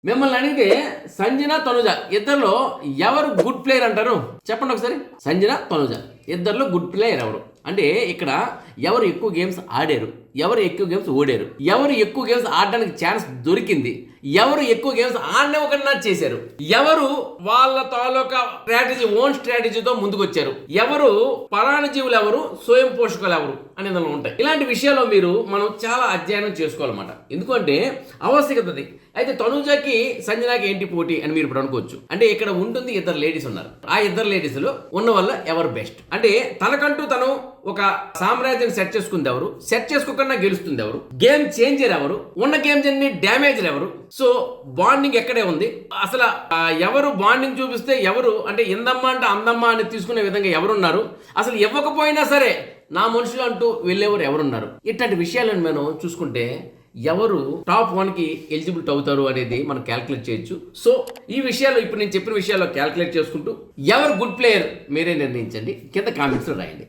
మిమ్మల్ని అడిగితే సంజన తనుజ ఇద్దరిలో ఎవరు గుడ్ ప్లేయర్ అంటారు చెప్పండి ఒకసారి. సంజన తనుజ ఇద్దరిలో గుడ్ ప్లేయర్ ఎవరు అంటే ఇక్కడ ఎవరు ఎక్కువ గేమ్స్ ఆడారు, ఎవరు ఎక్కువ గేమ్స్ ఓడారు, ఎవరు ఎక్కువ గేమ్స్ ఆడడానికి ఛాన్స్ దొరికింది, ఎవరు ఎక్కువ గేమ్స్ ఆడనివ్వకుండా చేశారు, ఎవరు వాళ్ళ తాలూకా ఓన్ స్ట్రాటజీతో ముందుకు వచ్చారు, ఎవరు పరాణజీవులు ఎవరు, స్వయం పోషకులు ఎవరు అనేది ఉంటాయి. ఇలాంటి విషయాల్లో మనం చాలా అధ్యయనం చేసుకోవాలన్నమాట. ఎందుకంటే ఆవశ్యకత. అయితే తనుజకి సంజనాకి ఏంటి పోటీ అని మీరు ఇప్పుడు అనుకోవచ్చు. అంటే ఇక్కడ ఉంటుంది ఇద్దరు లేడీస్ ఉన్నారు. ఆ ఇద్దరు లేడీస్ లో ఉన్న వల్ల ఎవరు బెస్ట్ అంటే తనకంటూ తను ఒక సామ్రాజ్యం సెట్ చేసుకుంది ఎవరు, సెట్ చేసుకోకుండా గెలుస్తుంది ఎవరు, గేమ్ చేంజర్ ఎవరు, ఉన్న గేమ్స్ అన్ని డ్యామేజ్ ఎవరు. సో బాండింగ్ ఎక్కడే ఉంది, అసలు ఎవరు బాండింగ్ చూపిస్తే ఎవరు అంటే ఇందమ్మ అంటే అందమ్మ అని తీసుకునే విధంగా ఎవరున్నారు, అసలు ఇవ్వకపోయినా సరే నా మనుషులు అంటూ వెళ్ళేవారు ఎవరున్నారు. ఇట్లాంటి విషయాలను మనం చూసుకుంటే ఎవరు టాప్ 1కి ఎలిజిబిలిటీ అవుతారు అనేది మనం క్యాల్కులేట్ చేయొచ్చు. సో ఈ విషయాలు ఇప్పుడు నేను చెప్పిన విషయాల్లో క్యాల్కులేట్ చేసుకుంటూ ఎవరు గుడ్ ప్లేయర్ మీరే నిర్ణయించండి. కింద కామెంట్స్లో రాయండి.